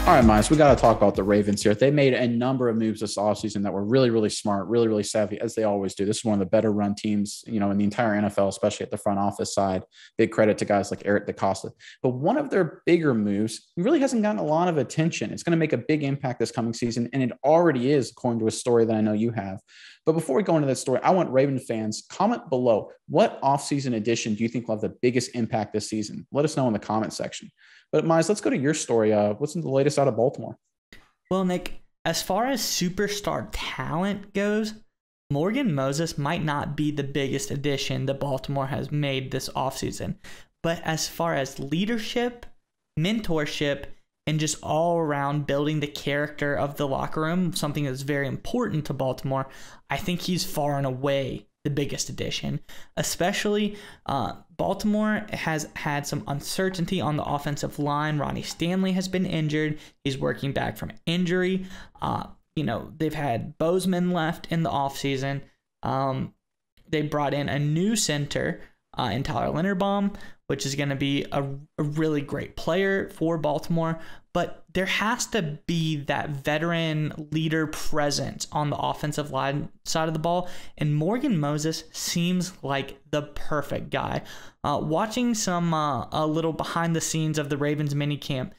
All right, Miles, we got to talk about the Ravens here. They made a number of moves this offseason that were really, really smart, really, really savvy, as they always do. This is one of the better run teams, in the entire NFL, especially at the front office side. Big credit to guys like Eric DeCosta. But one of their bigger moves really hasn't gotten a lot of attention. It's going to make a big impact this coming season, and it already is, according to a story that I know you have. But before we go into that story, I want Raven fans, comment below. What offseason addition do you think will have the biggest impact this season? Let us know in the comment section. But Miles, let's go to your story. What's the latest out of Baltimore? Well, Nick, as far as superstar talent goes, Morgan Moses might not be the biggest addition that Baltimore has made this offseason. But as far as leadership, mentorship, and just all around building the character of the locker room, something that's very important to Baltimore, I think he's far and away the biggest addition. Especially Baltimore has had some uncertainty on the offensive line. Ronnie Stanley has been injured. He's working back from injury. They've had Bozeman left in the offseason. They brought in a new center in Tyler Linderbaum, which is going to be a really great player for Baltimore. But there has to be that veteran leader presence on the offensive line side of the ball. And Morgan Moses seems like the perfect guy. Watching a little behind the scenes of the Ravens minicamp,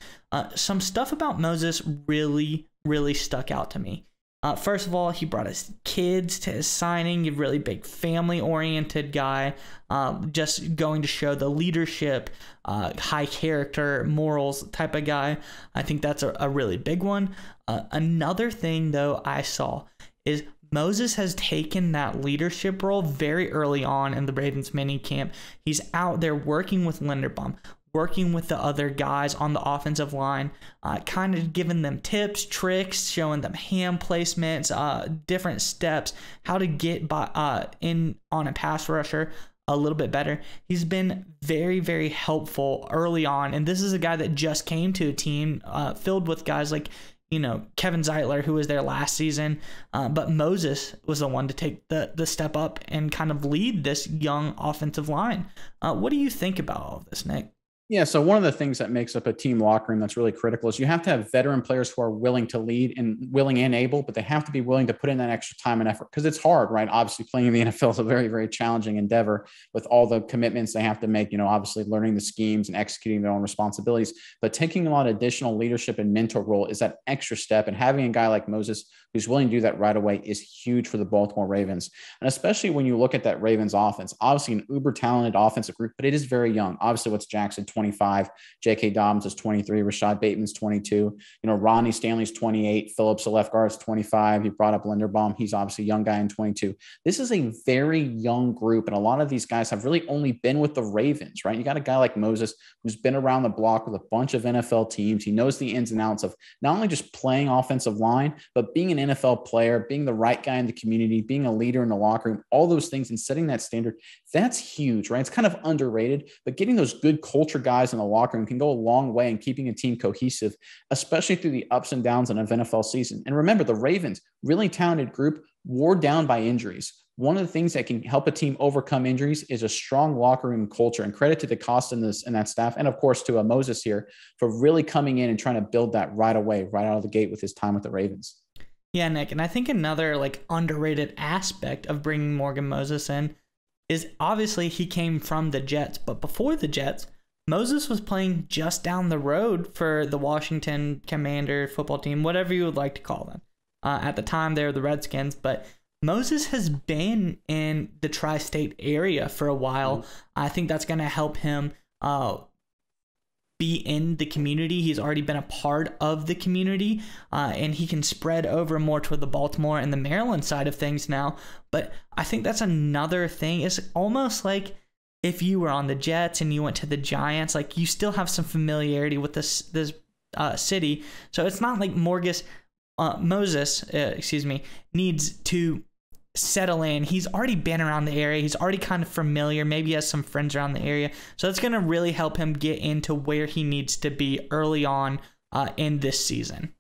some stuff about Moses really, really stuck out to me. First of all, he brought his kids to his signing, a really big family-oriented guy, just going to show the leadership, high character, morals type of guy. I think that's a really big one. Another thing, though, I saw is Moses has taken that leadership role very early on in the Ravens minicamp. He's out there working with Linderbaum, working with the other guys on the offensive line, kind of giving them tips, tricks, showing them hand placements, different steps, how to get in on a pass rusher a little bit better. He's been very, very helpful early on, and this is a guy that just came to a team filled with guys like Kevin Zeitler, who was there last season, but Moses was the one to take the step up and kind of lead this young offensive line. What do you think about all of this, Nick? Yeah, so one of the things that makes up a team locker room that's really critical is you have to have veteran players who are willing to lead and willing and able, but they have to be willing to put in that extra time and effort because it's hard, right? Obviously, playing in the NFL is a very, very challenging endeavor with all the commitments they have to make, obviously learning the schemes and executing their own responsibilities. But taking a lot of additional leadership and mentor role is that extra step. And having a guy like Moses who's willing to do that right away is huge for the Baltimore Ravens. And especially when you look at that Ravens offense, obviously an uber talented offensive group, but it is very young. Obviously, what's Jackson, 25, J.K. Dobbins is 23, Rashad Bateman's 22, Ronnie Stanley's 28, Phillips, the left guard, is 25. You brought up Linderbaum. He's obviously a young guy in 22. This is a very young group, and a lot of these guys have really only been with the Ravens, right? You got a guy like Moses who's been around the block with a bunch of NFL teams. He knows the ins and outs of not only just playing offensive line, but being an NFL player, being the right guy in the community, being a leader in the locker room, all those things, and setting that standard. That's huge, right? It's kind of underrated, but getting those good culture guys in the locker room can go a long way in keeping a team cohesive, especially through the ups and downs in an NFL season. And remember, the Ravens, really talented group, wore down by injuries. One of the things that can help a team overcome injuries is a strong locker room culture. And credit to DeCosta and that staff, and of course to Moses here for really coming in and trying to build that right away, right out of the gate with his time with the Ravens. Yeah, Nick, and I think another underrated aspect of bringing Morgan Moses in is obviously he came from the Jets, but before the Jets, Moses was playing just down the road for the Washington Commander football team, whatever you would like to call them. At the time, they were the Redskins, but Moses has been in the tri-state area for a while. I think that's going to help him be in the community. He's already been a part of the community, and he can spread over more toward the Baltimore and the Maryland side of things now. But I think that's another thing. It's almost like if you were on the Jets and you went to the Giants, you still have some familiarity with this city. So it's not like Moses needs to settle in. He's already been around the area. He's already kind of familiar. Maybe he has some friends around the area. So it's going to really help him get into where he needs to be early on in this season.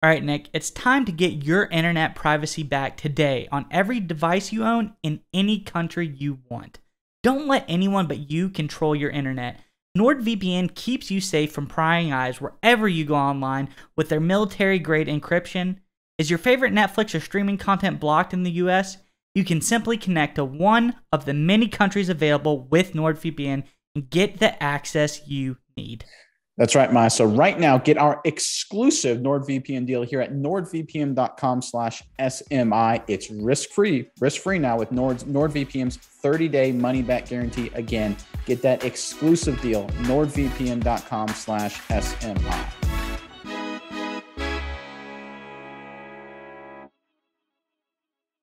All right, Nick, it's time to get your internet privacy back today on every device you own in any country you want. Don't let anyone but you control your internet. NordVPN keeps you safe from prying eyes wherever you go online with their military-grade encryption. Is your favorite Netflix or streaming content blocked in the US? You can simply connect to one of the many countries available with NordVPN and get the access you need. That's right, Maya. So right now, get our exclusive NordVPN deal here at nordvpn.com/SMI. It's risk-free now with NordVPN's 30-day money-back guarantee. Again, get that exclusive deal, nordvpn.com/SMI.